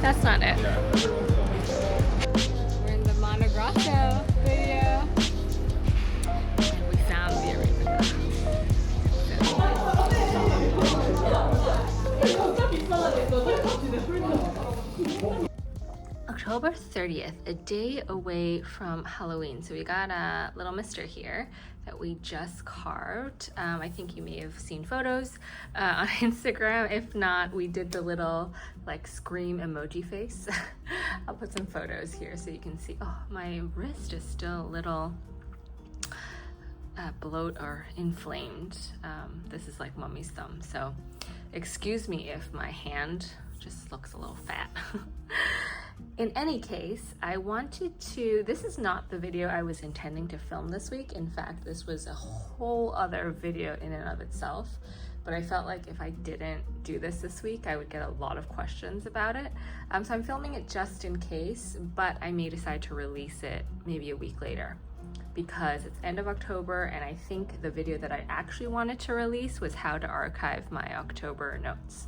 That's not it. Yeah, everyone's telling me. We're in the Monte Grosso video. And we found the arepa. October 30th, a day away from Halloween. So we got a little mister here that we just carved. I think you may have seen photos on Instagram. If not, we did the little like scream emoji face. I'll put some photos here so you can see. Oh, my wrist is still a little bloat or inflamed. This is like mommy's thumb. So excuse me if my hand just looks a little fat. In any case, I wanted to, this is not the video I was intending to film this week. In fact, this was a whole other video in and of itself, but I felt like if I didn't do this week, I would get a lot of questions about it. So I'm filming it just in case, but I may decide to release it maybe a week later because it's end of October, and I think the video that I actually wanted to release was how to archive my October notes.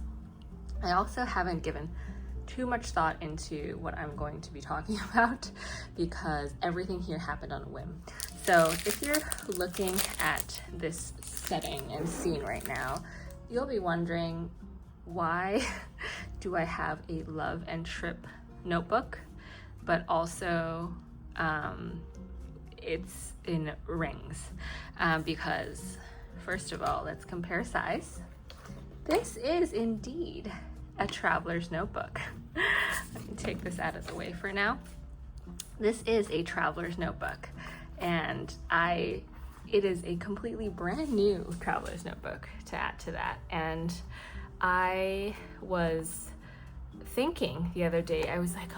I also haven't given too much thought into what I'm going to be talking about because everything here happened on a whim. So if you're looking at this setting and scene right now, you'll be wondering, why do I have a Love and Trip notebook, but also it's in rings? Because first of all, let's compare size. This is indeed a traveler's notebook. Let me take this out of the way for now. This is a traveler's notebook, and it is a completely brand new traveler's notebook to add to that. And I was thinking the other day, I was like,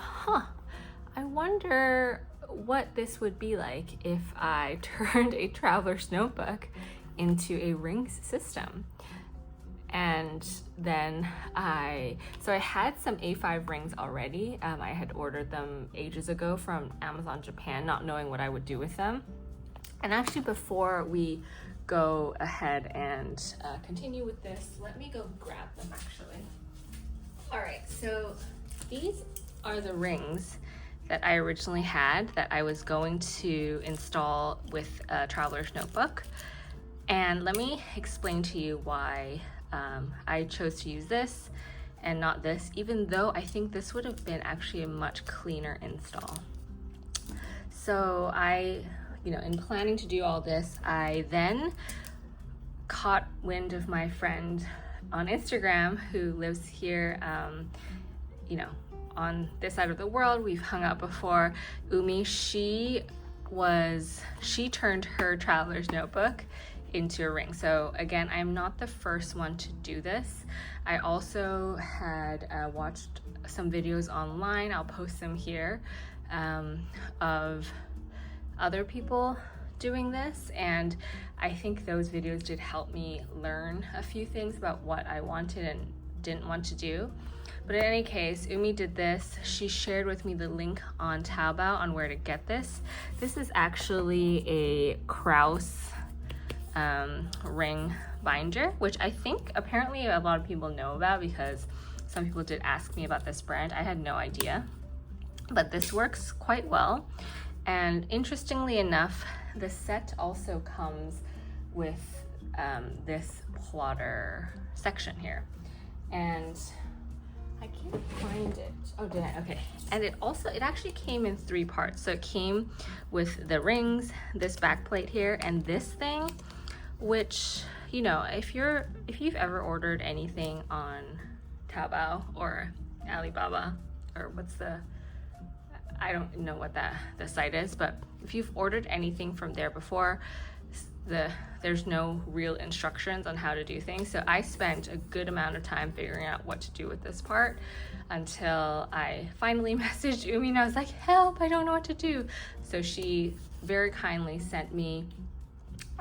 I wonder what this would be like if I turned a traveler's notebook into a rings system. And then I had some A5 rings already. I had ordered them ages ago from Amazon Japan, not knowing what I would do with them. And actually, before we go ahead and continue with this, let me go grab them actually. All right, so these are the rings that I originally had that I was going to install with a traveler's notebook. And let me explain to you why I chose to use this and not this, even though I think this would have been actually a much cleaner install. So in planning to do all this, I then caught wind of my friend on Instagram who lives here, on this side of the world. We've hung out before. Umi, she turned her traveler's notebook into a ring. So again, I'm not the first one to do this. I also had watched some videos online, I'll post them here, of other people doing this, and I think those videos did help me learn a few things about what I wanted and didn't want to do. But in any case, Umi did this. She shared with me the link on Taobao on where to get this. This is actually a Kraus ring binder, which I think apparently a lot of people know about because some people did ask me about this brand. I had no idea, but this works quite well. And interestingly enough, the set also comes with this plotter section here, and I can't find it. Oh, did I? Okay. And it actually came in 3 parts. So it came with the rings, this back plate here, and this thing, which, if you've ever ordered anything on Taobao or Alibaba, or I don't know what the site is, but if you've ordered anything from there before, there's no real instructions on how to do things. So I spent a good amount of time figuring out what to do with this part until I finally messaged Umi and I was like, help, I don't know what to do. So she very kindly sent me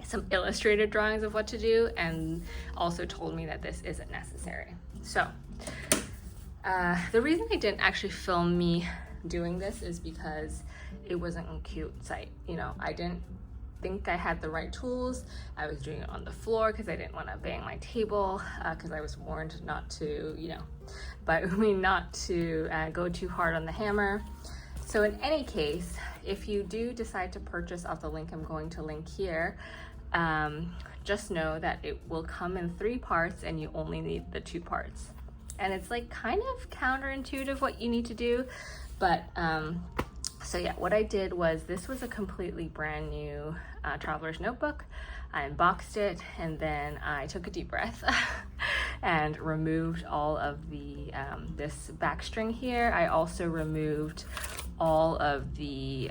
some illustrated drawings of what to do and also told me that this isn't necessary. So the reason I didn't actually film me doing this is because it wasn't a cute site. I didn't think I had the right tools. I was doing it on the floor because I didn't want to bang my table, because I was warned not to, not to go too hard on the hammer. So in any case, if you do decide to purchase off the link I'm going to link here, just know that it will come in 3 parts and you only need the 2 parts. And it's like kind of counterintuitive what you need to do, but so yeah, what I did was, this was a completely brand new traveler's notebook. I unboxed it and then I took a deep breath and removed all of the this back string here. I also removed all of the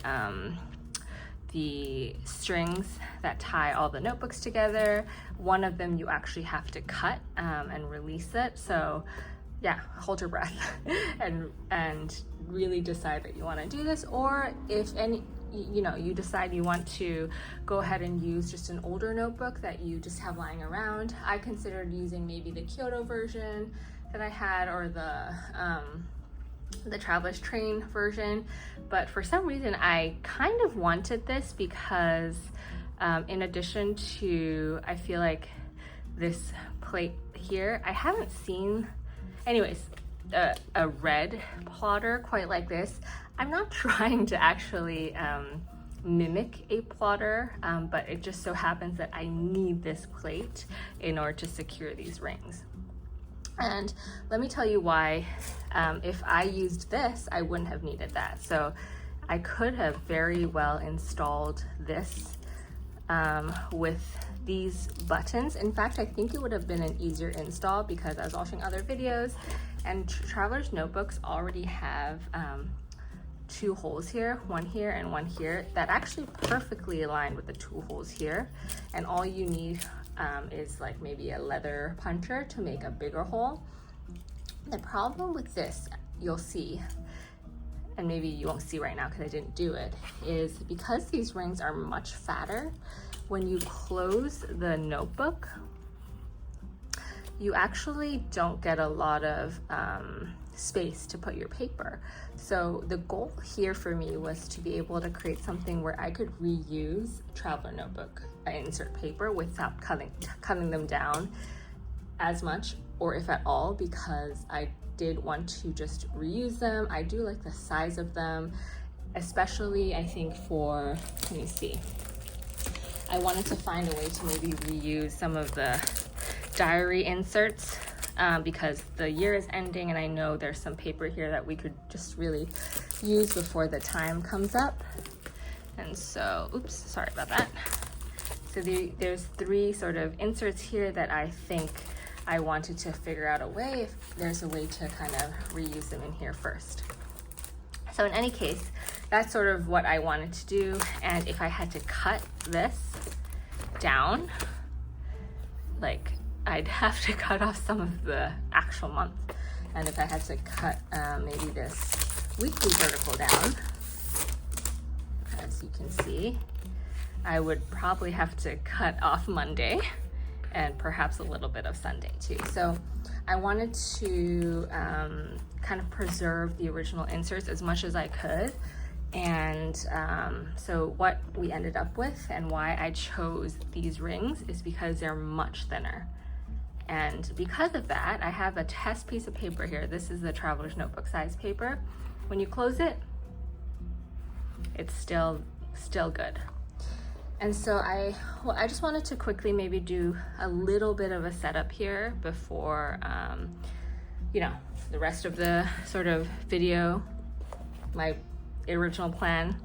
strings that tie all the notebooks together. One of them you actually have to cut and release it. So yeah, hold your breath and really decide that you want to do this. Or if you decide you want to go ahead and use just an older notebook that you just have lying around. I considered using maybe the Kyoto version that I had, or the Traveler's Train version, but for some reason I kind of wanted this because in addition to, I feel like this plate here, I haven't seen a red plotter quite like this. I'm not trying to actually mimic a plotter, but it just so happens that I need this plate in order to secure these rings. And let me tell you why. If I used this, I wouldn't have needed that. So I could have very well installed this with these buttons. In fact, I think it would have been an easier install because I was watching other videos, and Traveler's notebooks already have 2 holes here, one here and one here, that actually perfectly align with the 2 holes here. And all you need is like maybe a leather puncher to make a bigger hole. The problem with this, you'll see, and maybe you won't see right now because I didn't do it, is because these rings are much fatter, when you close the notebook, you actually don't get a lot of space to put your paper. So the goal here for me was to be able to create something where I could reuse traveler notebook insert paper without cutting them down as much, or if at all, because I did want to just reuse them. I do like the size of them, especially I think for, let me see, I wanted to find a way to maybe reuse some of the diary inserts because the year is ending and I know there's some paper here that we could just really use before the time comes up. And so, oops, sorry about that. So there's 3 sort of inserts here that I think I wanted to figure out a way, if there's a way to kind of reuse them in here first. So in any case, that's sort of what I wanted to do. And if I had to cut this down, like I'd have to cut off some of the actual month. And if I had to cut maybe this weekly vertical down, as you can see, I would probably have to cut off Monday and perhaps a little bit of Sunday too. So I wanted to kind of preserve the original inserts as much as I could. And so what we ended up with and why I chose these rings is because they're much thinner. And because of that, I have a test piece of paper here. This is the Traveler's Notebook size paper. When you close it, it's still good. And so I just wanted to quickly maybe do a little bit of a setup here before, the rest of the sort of video, my original plan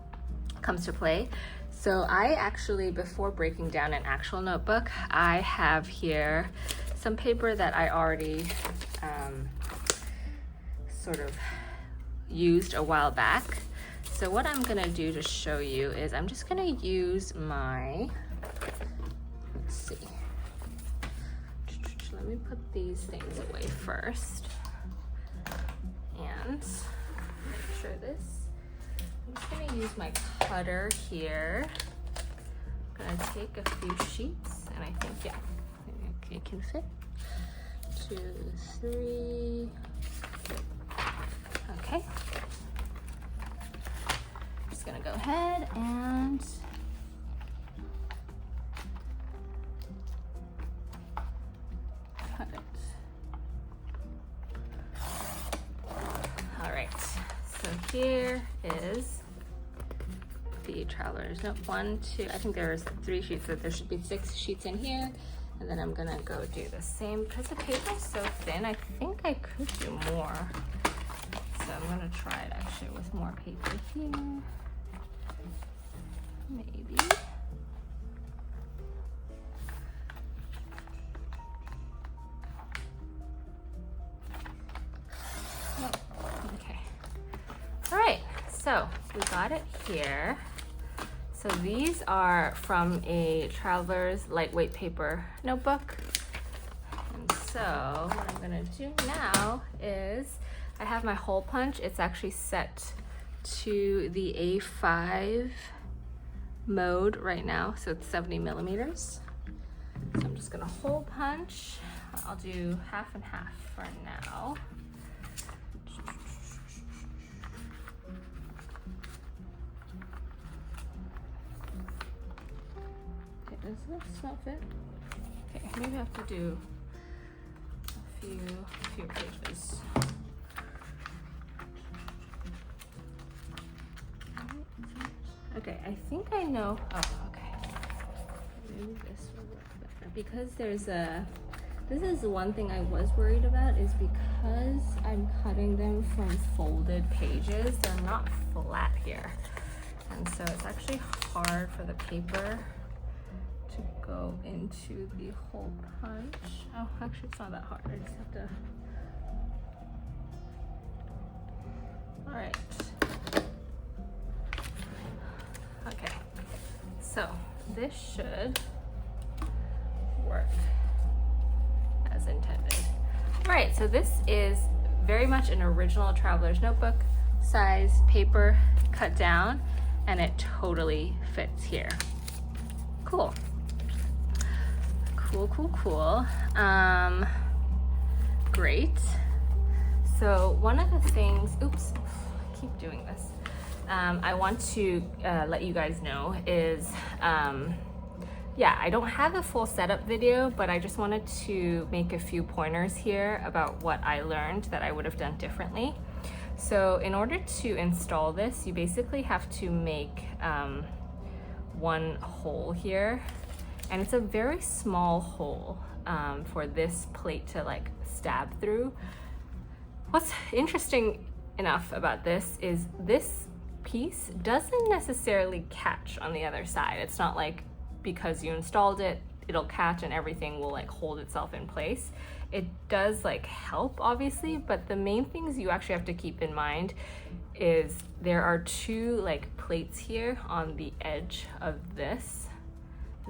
comes to play. So I actually, before breaking down an actual notebook, I have here some paper that I already sort of used a while back. So what I'm gonna do to show you is I'm just gonna use my, let's see, let me put these things away first and make sure this, I'm just gonna use my cutter here. I'm gonna take a few sheets and I think, yeah, it can fit. 2, 3, okay. Gonna go ahead and here is the traveler's note. 1, 2, I think there's 3 sheets, so there should be 6 sheets in here. And then I'm gonna go do the same, because the paper is so thin, I think I could do more. So I'm gonna try it actually with more paper here. Maybe. Nope. Okay. All right, so we got it here. So these are from a Traveler's lightweight paper notebook. And so what I'm gonna do now is I have my hole punch. It's actually set to the A5 mode right now, so it's 70 millimeters. So I'm just gonna hole punch. I'll do half and half for now. Okay, does this not fit? Okay, maybe I have to do a few pages. Okay, I think I know. Oh, okay. Maybe this will work better because there's a. This is one thing I was worried about is because I'm cutting them from folded pages, they're not flat here, and so it's actually hard for the paper to go into the hole punch. Oh, actually, it's not that hard. I just have to. All right. Okay, so this should work as intended. All right, so this is very much an original Traveler's Notebook size paper cut down, and it totally fits here. Cool. Cool. Great. So one of the things, oops, I keep doing this. I want to let you guys know is, yeah, I don't have a full setup video, but I just wanted to make a few pointers here about what I learned that I would have done differently. So in order to install this, you basically have to make one hole here, and it's a very small hole for this plate to like stab through. What's interesting enough about this is this piece doesn't necessarily catch on the other side. It's not like because you installed it, it'll catch and everything will like hold itself in place. It does like help obviously, but the main things you actually have to keep in mind is there are 2 like plates here on the edge of this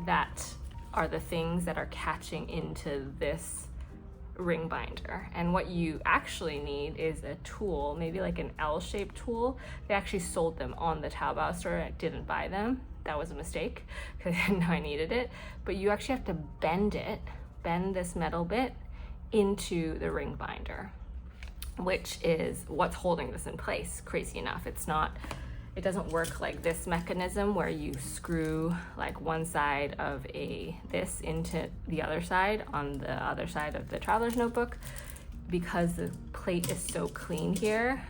that are the things that are catching into this ring binder. And what you actually need is a tool, maybe like an L-shaped tool. They actually sold them on the Taobao store. I didn't buy them. That was a mistake because I didn't know I needed it. But you actually have to bend this metal bit into the ring binder, which is what's holding this in place. Crazy enough, it doesn't work like this mechanism where you screw like one side of this into the other side on the other side of the Traveler's Notebook. Because the plate is so clean here,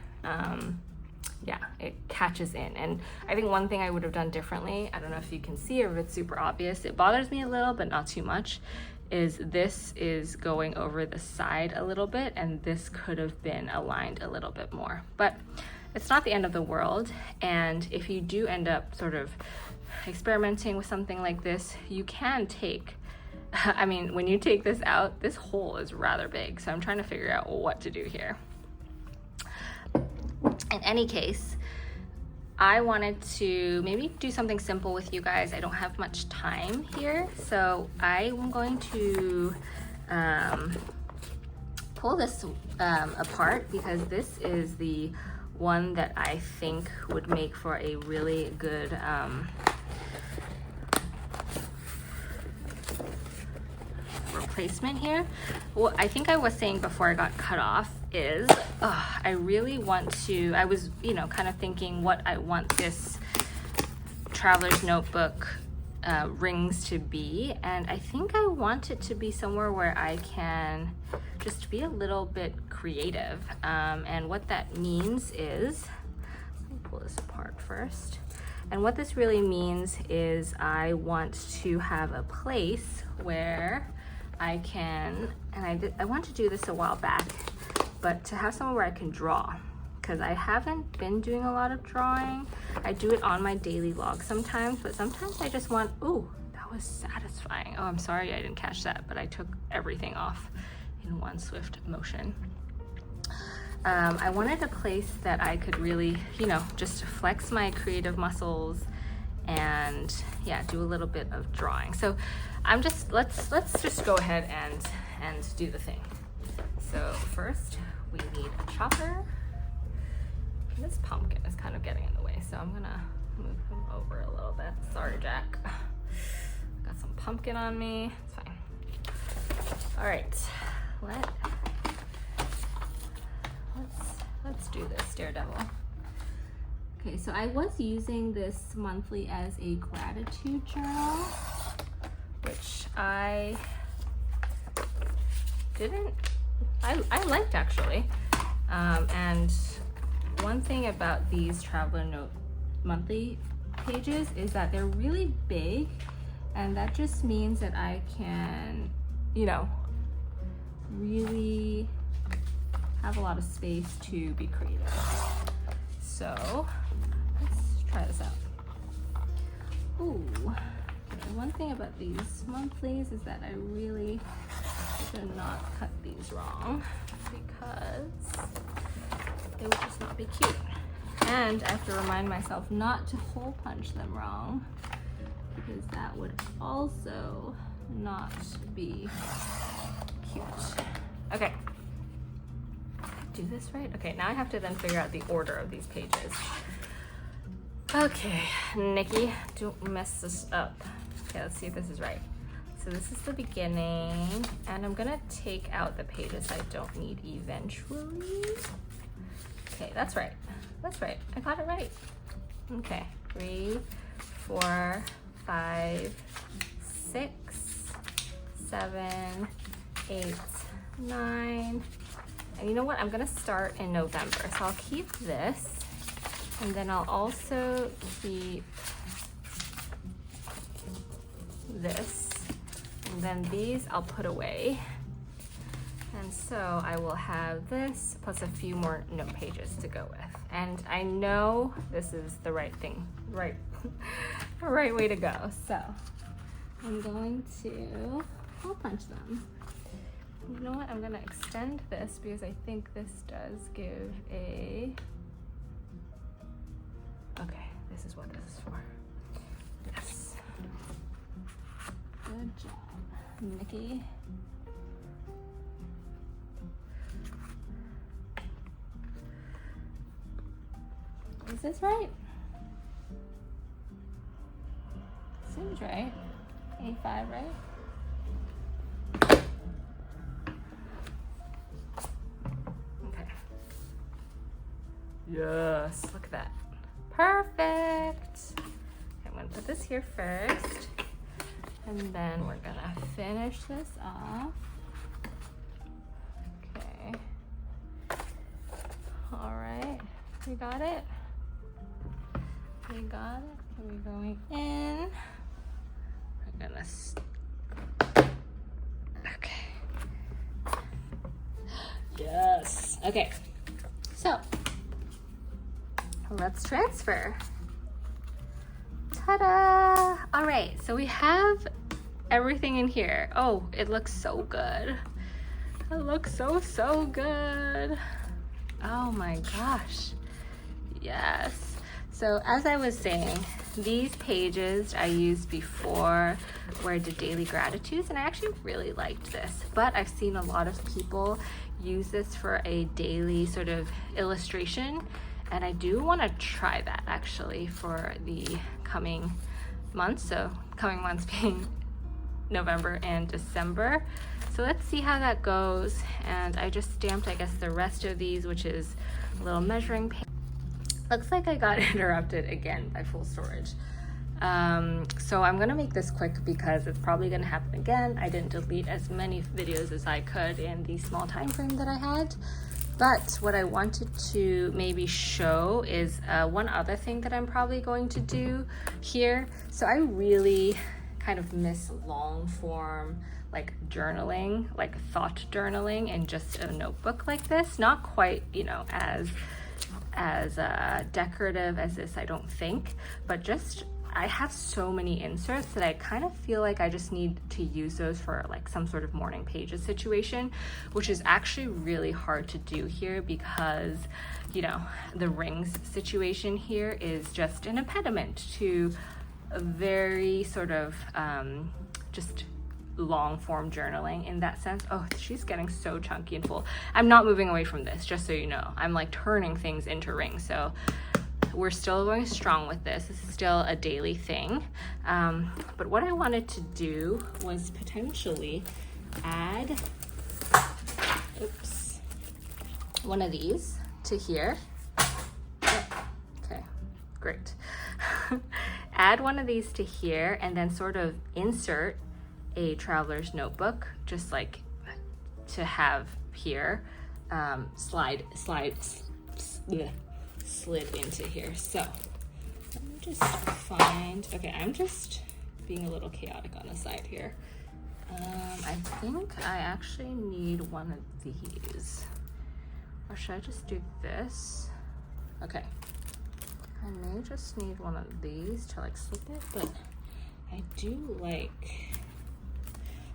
yeah, it catches in. And I think one thing I would have done differently, I don't know if you can see or if it's super obvious, it bothers me a little but not too much, is this is going over the side a little bit, and this could have been aligned a little bit more. But it's not the end of the world, and if you do end up sort of experimenting with something like this, you can take, I mean, when you take this out, this hole is rather big, so I'm trying to figure out what to do here. In any case, I wanted to maybe do something simple with you guys. I don't have much time here, so I am going to pull this apart because this is the one that I think would make for a really good replacement here. What I think I was saying before I got cut off is I really want to, I was, kind of thinking what I want this Traveler's Notebook rings to be, and I think I want it to be somewhere where I can just be a little bit creative, and what that means is pull this apart first. And what this really means is I want to have a place where I can, and I want to do this a while back, but to have somewhere where I can draw, because I haven't been doing a lot of drawing. I do it on my daily log sometimes, but sometimes I just want, ooh, that was satisfying. Oh, I'm sorry I didn't catch that, but I took everything off in one swift motion. I wanted a place that I could really, you know, just flex my creative muscles and yeah, do a little bit of drawing. So I'm just, let's just go ahead and do the thing. So first we need a chopper. This pumpkin is kind of getting in the way, so I'm gonna move him over a little bit. Sorry, Jack. Got some pumpkin on me, it's fine. All right, let's do this, Daredevil. Okay, so I was using this monthly as a gratitude journal, which I liked actually. And one thing about these Traveler Note monthly pages is that they're really big, and that just means that I can, you know, really have a lot of space to be creative. So let's try this out. Ooh, and one thing about these monthlies is that I really should not cut these wrong, because they would just not be cute. And I have to remind myself not to hole punch them wrong, because that would also not be cute. Okay. Do this right? Okay, now I have to then figure out the order of these pages. Okay, Nikki, don't mess this up. Okay, let's see if this is right. So this is the beginning, and I'm gonna take out the pages I don't need eventually. Okay, that's right. That's right. I got it right. Okay, 3, 4, 5, 6, 7, 8, 9. And you know what? I'm gonna start in November. So I'll keep this, and then I'll also keep this. And then these I'll put away. And so I will have this plus a few more note pages to go with. And I know this is the right thing, the right way to go. So I'm going to hole punch them. You know what? I'm gonna extend this because I think this does give a, okay, this is what this is for. Yes. Good job, Nikki. Is this right? Seems right. 85, right? Okay. Yes, look at that. Perfect. Okay, I'm gonna put this here first, and then we're gonna finish this off. Okay. All right, we got it. We got it. We're going in. We're gonna. Okay. Yes. Okay. So let's transfer. Ta-da! All right. So we have everything in here. Oh, it looks so good. It looks so good. Oh my gosh. Yes. So as I was saying, these pages I used before where I did daily gratitudes, and I actually really liked this, but I've seen a lot of people use this for a daily sort of illustration, and I do want to try that actually for the coming months. So coming months being November and December. So let's see how that goes. And I just stamped, I guess, the rest of these, which is a little measuring paper. Looks like I got interrupted again by full storage. So I'm gonna make this quick because it's probably gonna happen again. I didn't delete as many videos as I could in the small time frame that I had. But what I wanted to maybe show is one other thing that I'm probably going to do here. So I really kind of miss long form like journaling, like thought journaling in just a notebook like this. Not quite, you know, as decorative as this, I don't think, but just I have so many inserts that I kind of feel like I just need to use those for like some sort of morning pages situation, which is actually really hard to do here because, you know, the rings situation here is just an impediment to a very sort of just long form journaling in that sense. Oh, she's getting so chunky and full. I'm not moving away from this, just so you know. I'm like turning things into rings. So we're still going strong with this. This is still a daily thing. But what I wanted to do was potentially add, one of these to here. Okay, great. Add one of these to here and then sort of insert a traveler's notebook, just like to have here, slid into here. So let me just find, okay, I'm just being a little chaotic on the side here. I think I actually need one of these. Or should I just do this? Okay. I may just need one of these to like slip it, but I do like,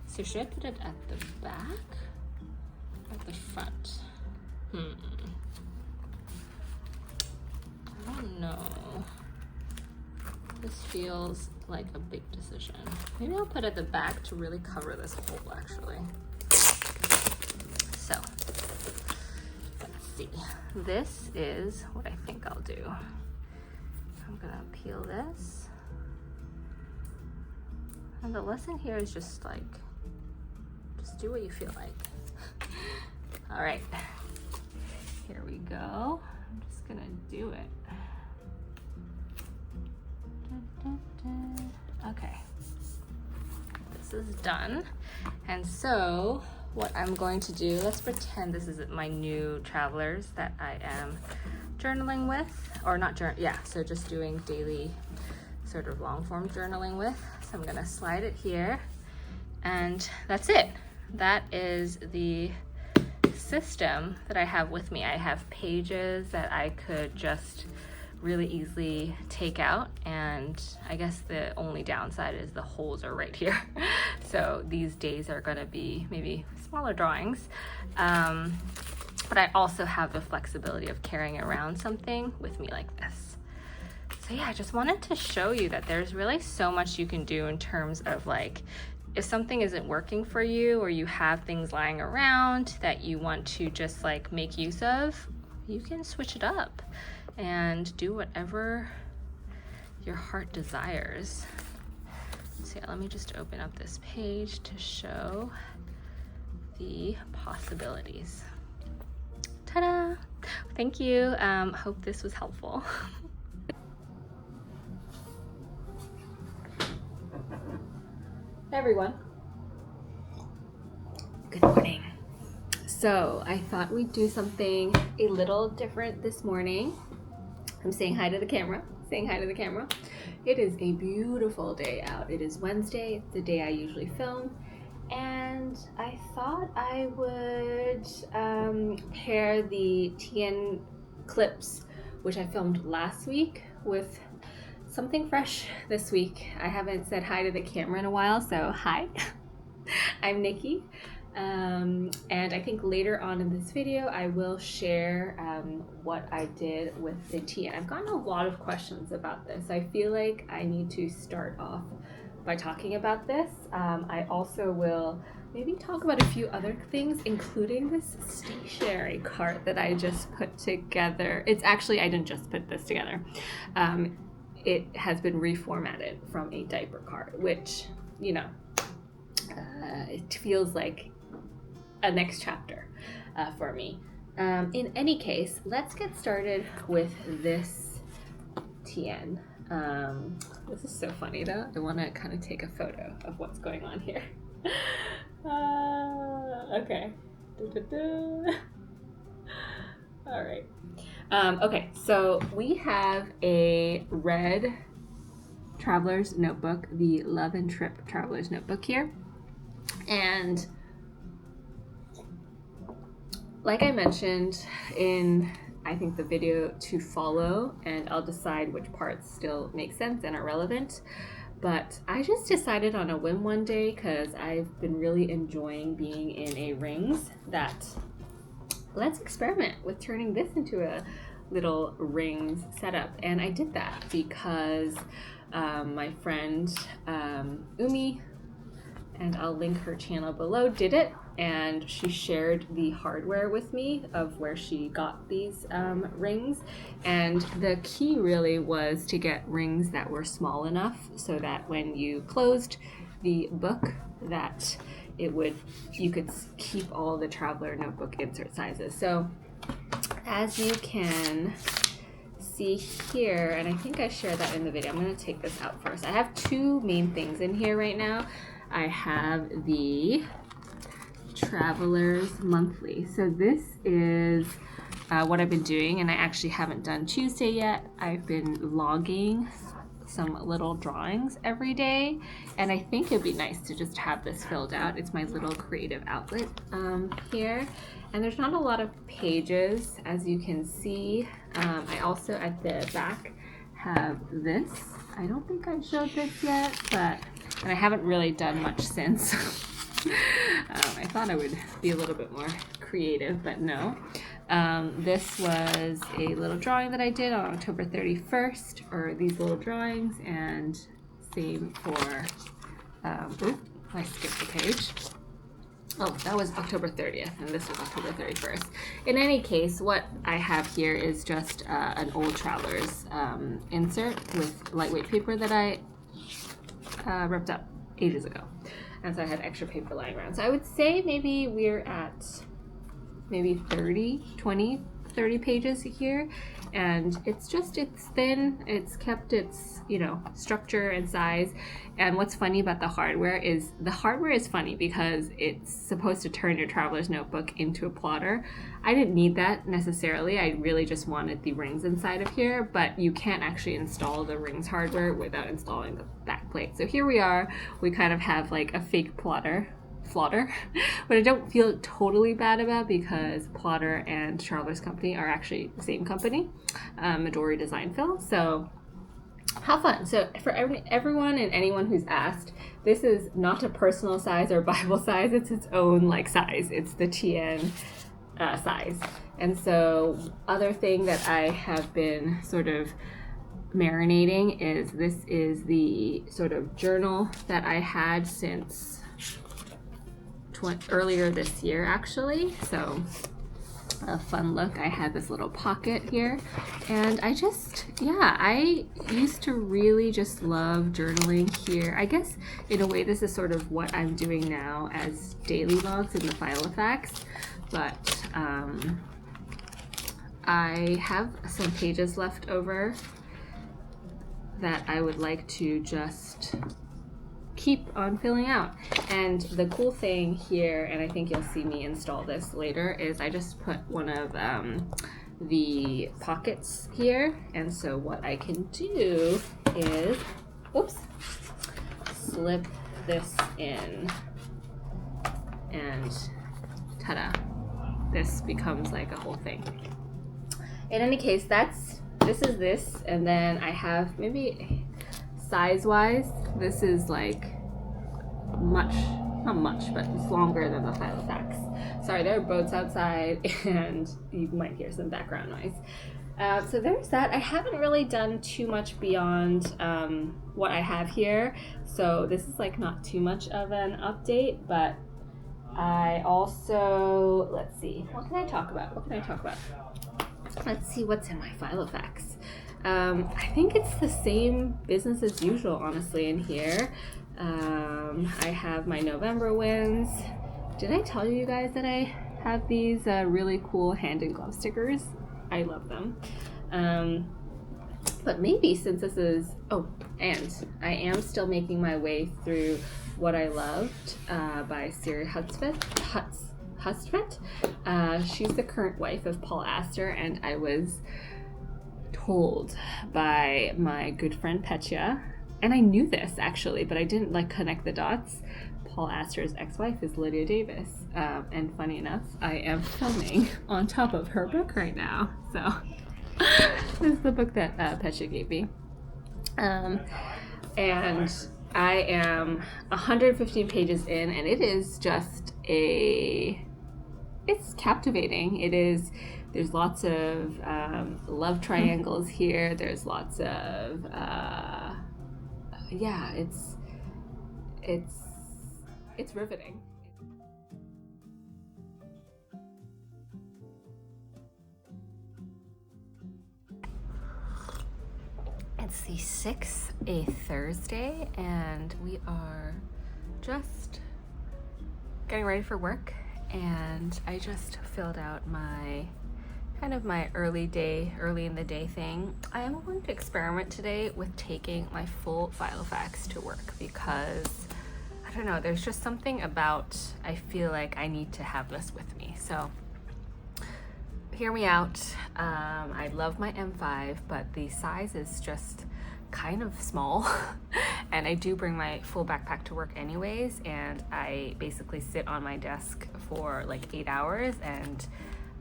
so should I put it at the back or at the front? I don't know. This feels like a big decision. Maybe I'll put it at the back to really cover this hole actually. So, let's see. This is what I think I'll do. I'm gonna peel this. And the lesson here is just like, just do what you feel like. All right, here we go. I'm just gonna do it. Okay, this is done. And so what I'm going to do, let's pretend this is my new travelers that I am journaling with, or not so just doing daily sort of long form journaling with. So I'm gonna slide it here and that's it. That is the system that I have with me. I have pages that I could just really easily take out, and I guess the only downside is the holes are right here. So these days are gonna be maybe smaller drawings. But I also have the flexibility of carrying around something with me like this. So yeah, I just wanted to show you that there's really so much you can do in terms of like, if something isn't working for you or you have things lying around that you want to just like make use of, you can switch it up and do whatever your heart desires. So yeah, let me just open up this page to show the possibilities. Ta-da! Thank you. Hope this was helpful. Hey everyone. Good morning. So I thought we'd do something a little different this morning. I'm saying hi to the camera. It is a beautiful day out. It is Wednesday. It's the day I usually film. And I thought I would pair the Tien clips, which I filmed last week, with something fresh this week. I haven't said hi to the camera in a while, so hi. I'm Nikki. And I think later on in this video, I will share what I did with the Tien. I've gotten a lot of questions about this. I feel like I need to start off by talking about this. I also will maybe talk about a few other things, including this stationery cart that I just put together. It's actually, I didn't just put this together. It has been reformatted from a diaper cart, which, you know, it feels like a next chapter for me. In any case, let's get started with this Tien. This is so funny though. I want to kind of take a photo of what's going on here. Okay. All right. Okay, so we have a red Traveler's Notebook, the Love and Trip Traveler's Notebook here. And like I mentioned in, I think, the video to follow, and I'll decide which parts still make sense and are relevant, but I just decided on a whim one day, because I've been really enjoying being in a rings, that let's experiment with turning this into a little rings setup. And I did that because my friend Umi, and I'll link her channel below, did it, and she shared the hardware with me of where she got these rings. And the key really was to get rings that were small enough so that when you closed the book, that you could keep all the Traveler Notebook insert sizes. So as you can see here, and I think I shared that in the video, I'm going to take this out first. I have two main things in here right now. I have the Traveler's Monthly. So this is what I've been doing, and I actually haven't done Tuesday yet. I've been logging some little drawings every day, and I think it'd be nice to just have this filled out. It's my little creative outlet here, and there's not a lot of pages, as you can see. I also at the back have this. I don't think I showed this yet, and I haven't really done much since. I thought I would be a little bit more creative, but no. This was a little drawing that I did on October 31st, or these little drawings, and same for, I skipped a page. Oh, that was October 30th, and this was October 31st. In any case, what I have here is just an old Traveler's insert with lightweight paper that I ripped up ages ago. And so I had extra paper lying around. So I would say maybe we're at maybe 30 pages here. And it's thin, it's kept its, structure and size. And what's funny about the hardware is funny because it's supposed to turn your Traveler's Notebook into a plotter. I didn't need that necessarily. I really just wanted the rings inside of here, but you can't actually install the rings hardware without installing the back plate. So here we are, we kind of have like a fake plotter, but I don't feel totally bad about, because Plotter and Traveler's Company are actually the same company, Midori Design Fill. So how fun. So for everyone and anyone who's asked, this is not a personal size or Bible size, it's its own size. It's the TN size. And so other thing that I have been sort of marinating is, this is the sort of journal that I had since earlier this year, actually. So a fun look. I had this little pocket here, and I used to really just love journaling here. I guess in a way this is sort of what I'm doing now as daily logs in the Filofax, but I have some pages left over that I would like to just keep on filling out. And the cool thing here, and I think you'll see me install this later, is I just put one of the pockets here. And so what I can do is, slip this in, and ta-da, this becomes like a whole thing. In any case, this is this, and then I have maybe size-wise, this is like not much, but it's longer than the Filofax. Sorry, there are boats outside, and you might hear some background noise. So there's that. I haven't really done too much beyond what I have here, so this is not too much of an update, but I also, let's see, what can I talk about? Let's see what's in my Filofax. I think it's the same business as usual, honestly, in here. I have my November wins. Did I tell you guys that I have these really cool hand and glove stickers? I love them. But maybe since this is, and I am still making my way through What I Loved by Siri Hustvedt. She's the current wife of Paul Astor, and I was told by my good friend Petya, and I knew this actually, but I didn't like connect the dots. Paul Astor's ex-wife is Lydia Davis, and funny enough, I am filming on top of her book right now. So this is the book that Petya gave me, and I am 115 pages in, and it is just it's captivating. It is. There's lots of love triangles here. There's lots of it's riveting. It's the 6th, a Thursday, and we are just getting ready for work. And I just filled out my early in the day thing. I am going to experiment today with taking my full Filofax to work because I don't know, there's just something about, I feel like I need to have this with me. So hear me out. I love my M5, but the size is just kind of small and I do bring my full backpack to work anyways, and I basically sit on my desk for like 8 hours, and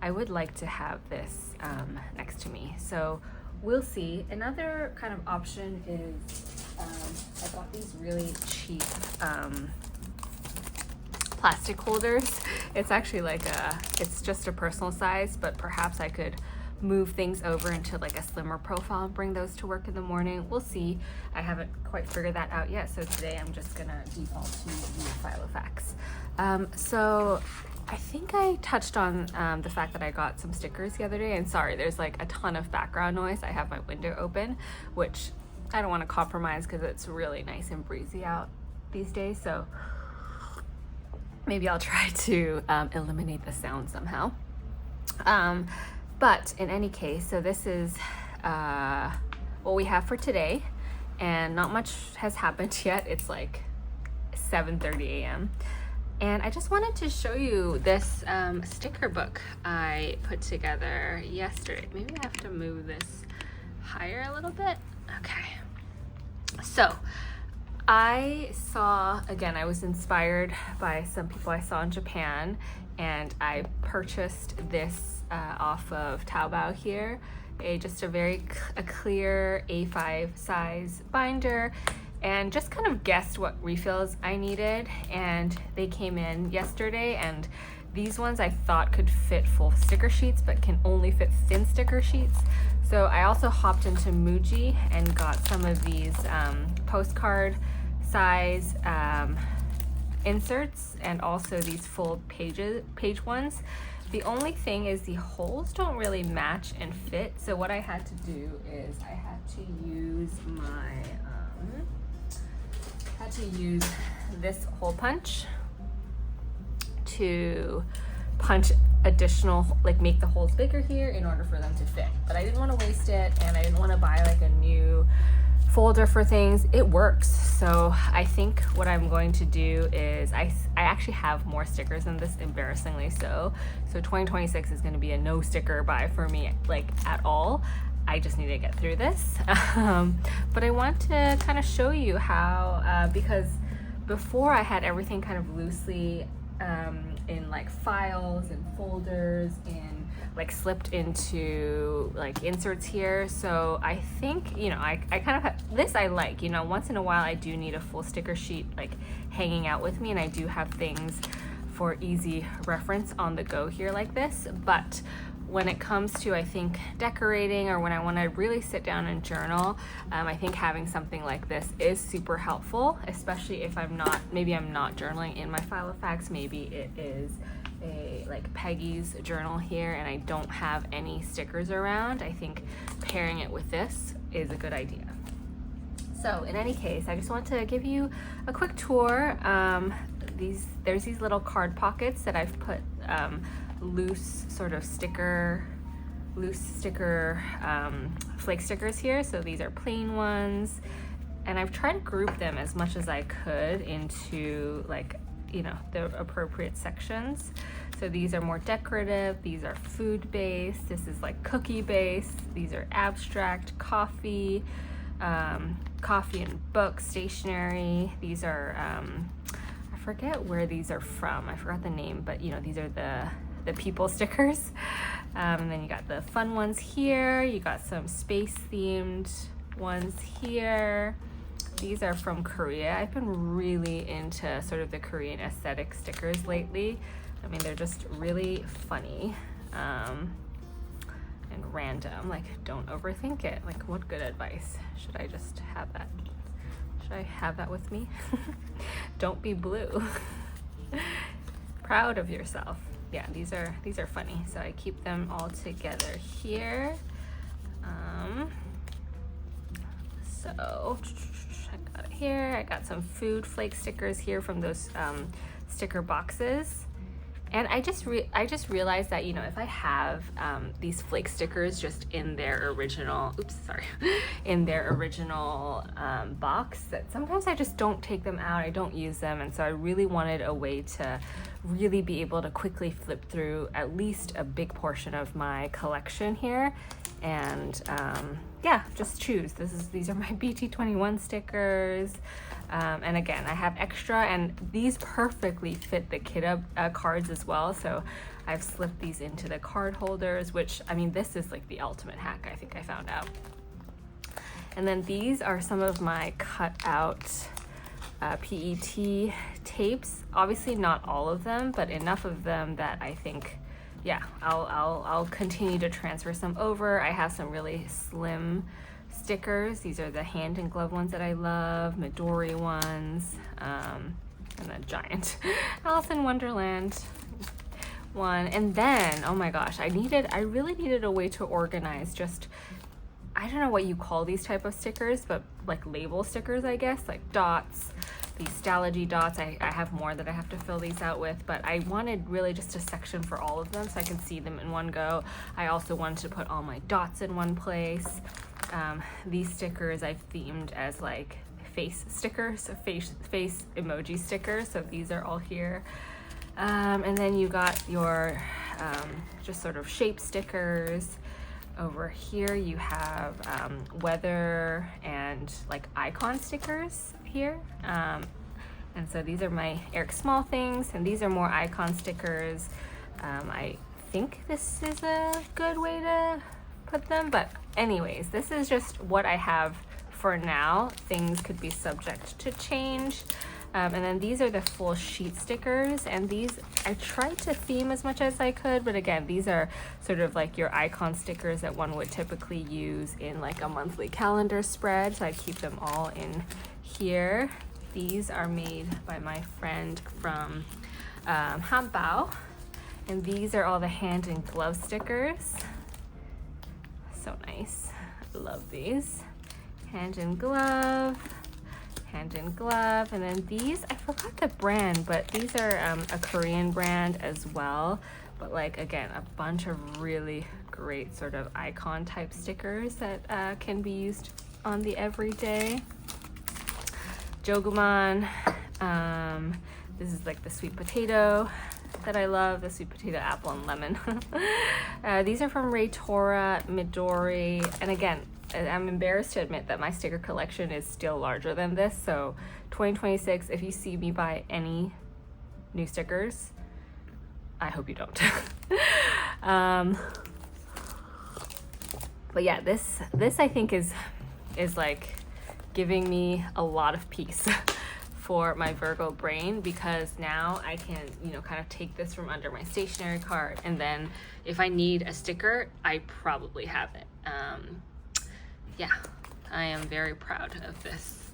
I would like to have this next to me. So we'll see. Another kind of option is I got these really cheap plastic holders. It's actually like it's just a personal size, but perhaps I could move things over into like a slimmer profile and bring those to work in the morning. We'll see. I haven't quite figured that out yet, so today I'm just gonna default to the Filofax. So I think I touched on the fact that I got some stickers the other day, and sorry, there's like a ton of background noise. I have my window open, which I don't want to compromise because it's really nice and breezy out these days, so maybe I'll try to eliminate the sound somehow. But in any case, so this is what we have for today, and not much has happened yet. It's like 7:30 a.m. And I just wanted to show you this sticker book I put together yesterday. Maybe I have to move this higher a little bit. Okay. So I saw, again, I was inspired by some people I saw in Japan, and I purchased this off of Taobao here, just a very clear A5 size binder, and just kind of guessed what refills I needed, and they came in yesterday, and these ones I thought could fit full sticker sheets but can only fit thin sticker sheets. So I also hopped into Muji and got some of these postcard size inserts, and also these full page ones. The only thing is the holes don't really match and fit, so what I had to do is I had to use this hole punch to punch additional, like make the holes bigger here in order for them to fit. But I didn't want to waste it, and I didn't want to buy like a new folder for things. It works. So I think what I'm going to do is I actually have more stickers than this, embarrassingly so 2026 is going to be a no sticker buy for me, like at all. I just need to get through this. But I want to kind of show you how, because before I had everything kind of loosely in like files and folders and like slipped into like inserts here. So I think, you know, I kind of have this, I like, you know, once in a while I do need a full sticker sheet like hanging out with me, and I do have things for easy reference on the go here like this. But when it comes to, I think, decorating, or when I want to really sit down and journal, I think having something like this is super helpful, especially if maybe I'm not journaling in my Filofax. Maybe it is a like Peggy's journal here and I don't have any stickers around. I think pairing it with this is a good idea. So in any case, I just want to give you a quick tour. There's these little card pockets that I've put loose sticker flake stickers here. So these are plain ones, and I've tried to group them as much as I could into, like, you know, the appropriate sections. So these are more decorative, these are food based, this is like cookie based, these are abstract, coffee, coffee and book, stationery. These are, I forget where these are from, I forgot the name, but you know, these are the people stickers. And then you got the fun ones here, you got some space themed ones here. These are from Korea. I've been really into sort of the Korean aesthetic stickers lately. I mean, they're just really funny and random. Like, don't overthink it. Like, what good advice? Should I just have that? Should I have that with me? Don't be blue. Proud of yourself. Yeah, these are funny. So I keep them all together here. So I got it here. I got some food flake stickers here from those sticker boxes. And I just realized that, you know, if I have these flake stickers just in their original, in their original box, that sometimes I just don't take them out, I don't use them. And so I really wanted a way to really be able to quickly flip through at least a big portion of my collection here. And yeah, just choose. These are my BT21 stickers. And again, I have extra, and these perfectly fit the kiddo cards as well. So I've slipped these into the card holders, which, I mean, this is like the ultimate hack, I think I found out. And then these are some of my cut out PET tapes. Obviously not all of them, but enough of them that I think, yeah, I'll continue to transfer some over. I have some really slim stickers. These are the hand and glove ones that I love, Midori ones, and the giant Alice in Wonderland one. And then, oh my gosh, I really needed a way to organize just, I don't know what you call these type of stickers, but like label stickers, I guess, like dots, these Stalogy dots. I have more that I have to fill these out with, but I wanted really just a section for all of them so I can see them in one go. I also wanted to put all my dots in one place. These stickers I've themed as like face stickers, so face emoji stickers. So these are all here. And then you got your just sort of shape stickers. Over here you have weather and like icon stickers here. And so these are my Eric Small things, and these are more icon stickers. I think this is a good way to put them, but anyways, this is just what I have for now. Things could be subject to change. And then these are the full sheet stickers, and these I tried to theme as much as I could, but again, these are sort of like your icon stickers that one would typically use in like a monthly calendar spread, so I keep them all in here. These are made by my friend from Hanbao, and these are all the hand and glove stickers. So nice. I love these. Hand and glove, and then these, I forgot the brand, but these are a Korean brand as well. But like, again, a bunch of really great sort of icon type stickers that can be used on the everyday. Joguman, this is like the sweet potato that I love, the sweet potato, apple, and lemon. These are from Ray Tora, Midori, and again, I'm embarrassed to admit that my sticker collection is still larger than this, so 2026, if you see me buy any new stickers, I hope you don't. But yeah, this I think is like giving me a lot of peace for my Virgo brain, because now I can, you know, kind of take this from under my stationery cart, and then if I need a sticker, I probably have it. Yeah, I am very proud of this